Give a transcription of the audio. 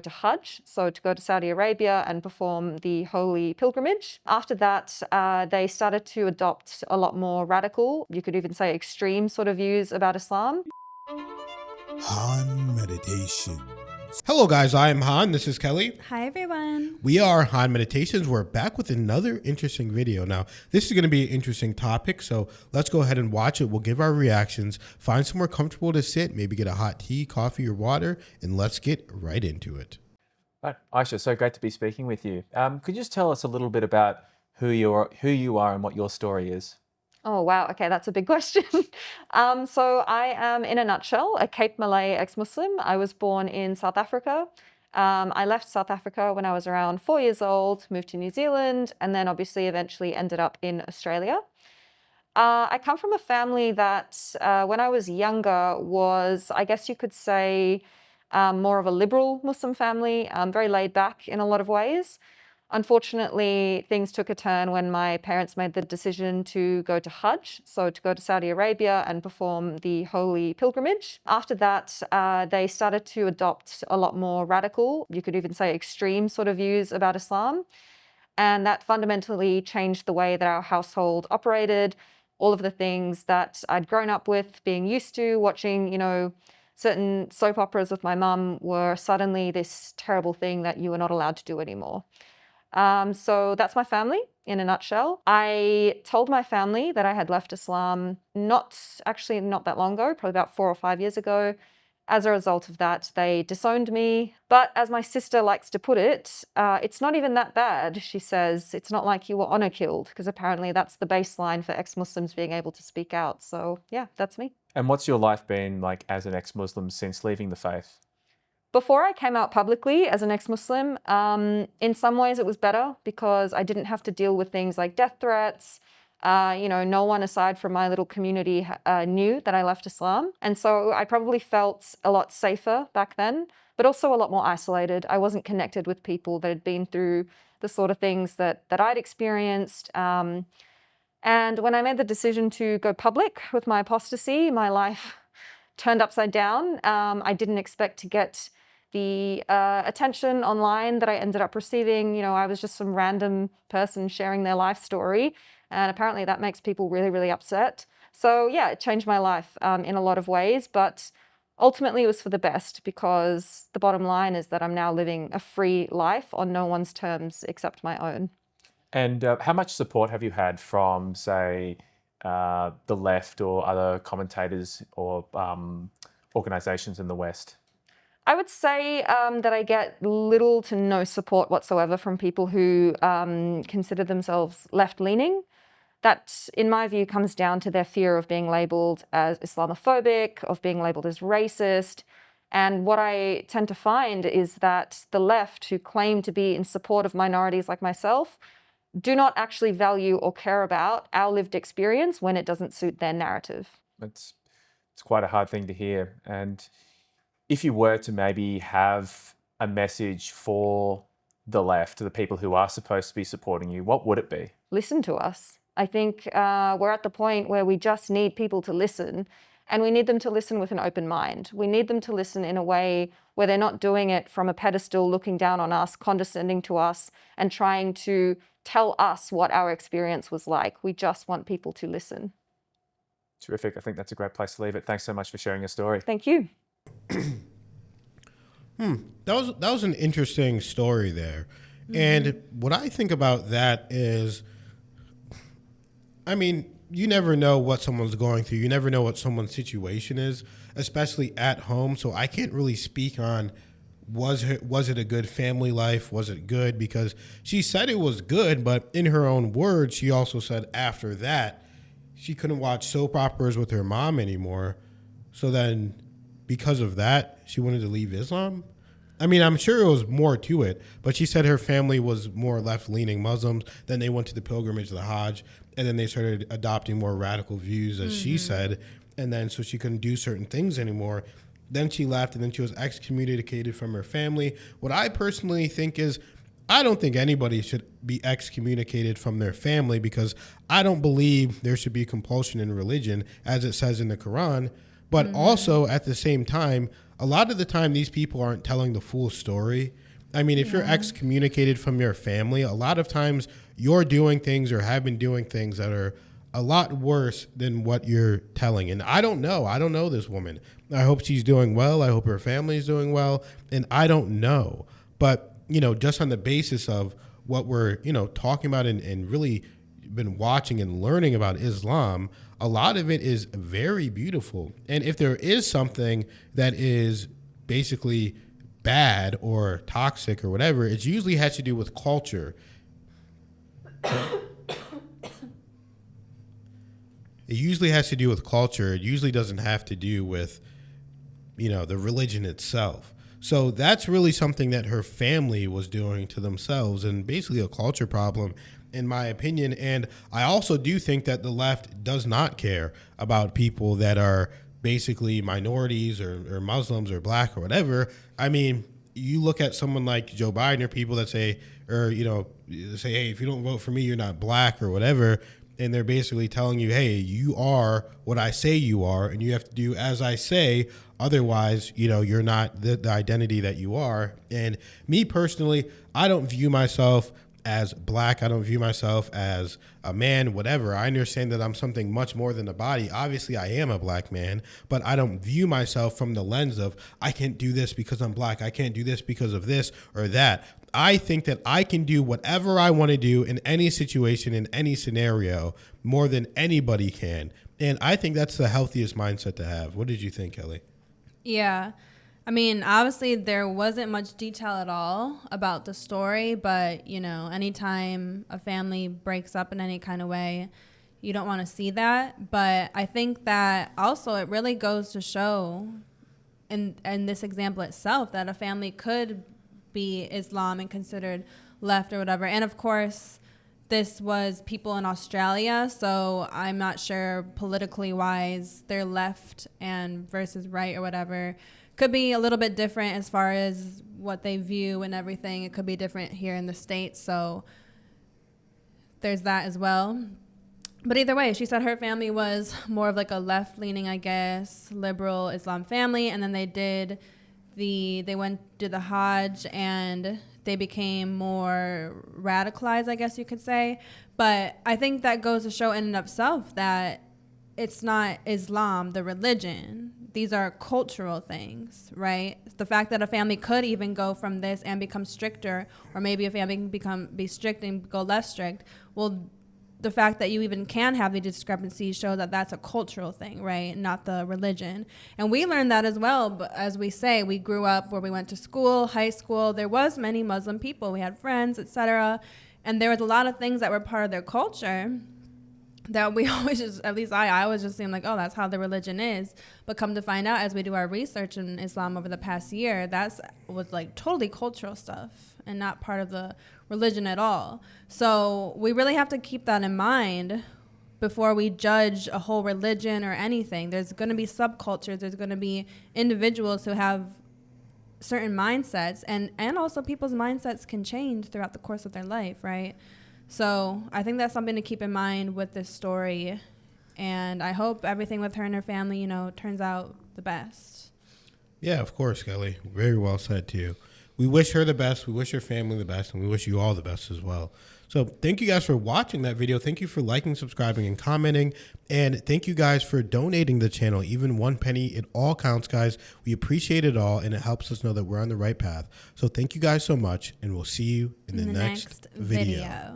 to Hajj, so to go to Saudi Arabia and perform the holy pilgrimage. After that, they started to adopt a lot more radical, you could even say extreme sort of views about Islam. Han Meditations. Hello guys, I am Han, this is Kelly. Hi everyone. We are Han Meditations. We're back with another interesting video. Now, this is going to be an interesting topic, so let's go ahead and watch it. We'll give our reactions, find somewhere comfortable to sit, maybe get a hot tea, coffee, or water, and let's get right into it. Right. Aisha, so great to be speaking with you. Could you just tell us a little bit about who you are and what your story is? Oh, wow. Okay, that's a big question. So I am, in a nutshell, a Cape Malay ex-Muslim. I was born in South Africa. I left South Africa when I was around 4 years old, moved to New Zealand, and then obviously eventually ended up in Australia. I come from a family that, when I was younger, was, I guess you could say, more of a liberal Muslim family, very laid back in a lot of ways. Unfortunately, things took a turn when my parents made the decision to go to Hajj, so to go to Saudi Arabia and perform the holy pilgrimage. After that, they started to adopt a lot more radical, you could even say extreme sort of views about Islam. And that fundamentally changed the way that our household operated, all of the things that I'd grown up with, being used to, watching, certain soap operas with my mum were suddenly this terrible thing that you were not allowed to do anymore. So that's my family in a nutshell. I told my family that I had left Islam not that long ago, probably about 4 or 5 years ago. As a result of that, they disowned me. But as my sister likes to put it, it's not even that bad. She says, it's not like you were honor killed, because apparently that's the baseline for ex-Muslims being able to speak out. So yeah, that's me. And what's your life been like as an ex-Muslim since leaving the faith? Before I came out publicly as an ex-Muslim, in some ways it was better because I didn't have to deal with things like death threats. No one aside from my little community knew that I left Islam. And so I probably felt a lot safer back then, but also a lot more isolated. I wasn't connected with people that had been through the sort of things that I'd experienced. And when I made the decision to go public with my apostasy, my life turned upside down. I didn't expect to get the attention online that I ended up receiving. I was just some random person sharing their life story. And apparently that makes people really, really upset. So yeah, it changed my life in a lot of ways, but ultimately it was for the best because the bottom line is that I'm now living a free life on no one's terms except my own. And how much support have you had from, say, the left or other commentators or organizations in the West? I would say that I get little to no support whatsoever from people who consider themselves left-leaning. That, in my view, comes down to their fear of being labeled as Islamophobic, of being labeled as racist. And what I tend to find is that the left, who claim to be in support of minorities like myself, do not actually value or care about our lived experience when it doesn't suit their narrative. It's quite a hard thing to hear. And if you were to maybe have a message for the left, the people who are supposed to be supporting you, what would it be? Listen to us. I think we're at the point where we just need people to listen, and we need them to listen with an open mind. We need them to listen in a way where they're not doing it from a pedestal, looking down on us, condescending to us, and trying to tell us what our experience was like. We just want people to listen. Terrific. I think that's a great place to leave it. Thanks so much for sharing your story. Thank you. That was an interesting story there. And what I think about that is, I mean, you never know what someone's going through. You never know what someone's situation is, especially at home. So I can't really speak on was it a good family life? Was it good? Because she said it was good, but in her own words, she also said after that, she couldn't watch soap operas with her mom anymore. So then because of that, she wanted to leave Islam. I mean, I'm sure it was more to it, but she said her family was more left-leaning Muslims. Then they went to the pilgrimage to the Hajj, and then they started adopting more radical views, as she said. And then so she couldn't do certain things anymore. Then she left, and then she was excommunicated from her family. What I personally think is, I don't think anybody should be excommunicated from their family because I don't believe there should be compulsion in religion, as it says in the Quran. But also at the same time, a lot of the time these people aren't telling the full story. I mean, if you're excommunicated from your family, a lot of times you're doing things or have been doing things that are a lot worse than what you're telling. And I don't know. I don't know this woman. I hope she's doing well. I hope her family's doing well. And I don't know. But, you know, just on the basis of what we're, you know, talking about and really been watching and learning about Islam, a lot of it is very beautiful. And if there is something that is basically bad or toxic or whatever, it usually has to do with culture. It usually has to do with culture. It usually doesn't have to do with, you know, the religion itself. So that's really something that her family was doing to themselves, and basically a culture problem, in my opinion. And I also do think that the left does not care about people that are basically minorities or Muslims or black or whatever. I mean, you look at someone like Joe Biden or people that say, or, you know, say, hey, if you don't vote for me, you're not black or whatever. And they're basically telling you, hey, you are what I say you are, and you have to do as I say. Otherwise, you know, you're not the identity that you are. And me personally, I don't view myself as black. I don't view myself as a man, whatever. I understand that I'm something much more than a body. Obviously, I am a black man, but I don't view myself from the lens of I can't do this because I'm black. I can't do this because of this or that. I think that I can do whatever I want to do in any situation, in any scenario, more than anybody can. And I think that's the healthiest mindset to have. What did you think, Kelly? Yeah. I mean, obviously there wasn't much detail at all about the story, but, you know, anytime a family breaks up in any kind of way, you don't want to see that. But I think that also it really goes to show in this example itself that a family could be Islam and considered left or whatever. And of course, this was people in Australia, so I'm not sure politically wise they're left and versus right or whatever. Could be a little bit different as far as what they view and everything. It could be different here in the States, so there's that as well. But either way, she said her family was more of like a left-leaning, I guess, liberal Islam family, and then they went to the Hajj and they became more radicalized, I guess you could say. But I think that goes to show in and of itself that it's not Islam, the religion. These are cultural things, right? The fact that a family could even go from this and become stricter, or maybe a family can be strict and go less strict, well, the fact that you even can have the discrepancies show that that's a cultural thing, right? Not the religion. And we learned that as well. But as we say, we grew up where we went to school, high school. There was many Muslim people. We had friends, etc. And there was a lot of things that were part of their culture that we always just, at least I always just seemed like, oh, that's how the religion is. But come to find out as we do our research in Islam over the past year, that was like totally cultural stuff and not part of the religion at all. So we really have to keep that in mind before we judge a whole religion or anything. There's going to be subcultures. There's going to be individuals who have certain mindsets, and also people's mindsets can change throughout the course of their life, right? So I think that's something to keep in mind with this story. And I hope everything with her and her family, you know, turns out the best. Yeah, of course, Kelly. Very well said, too. We wish her the best. We wish her family the best. And we wish you all the best as well. So thank you guys for watching that video. Thank you for liking, subscribing, and commenting. And thank you guys for donating to the channel. Even 1 penny, it all counts, guys. We appreciate it all, and it helps us know that we're on the right path. So thank you guys so much, and we'll see you in the next video.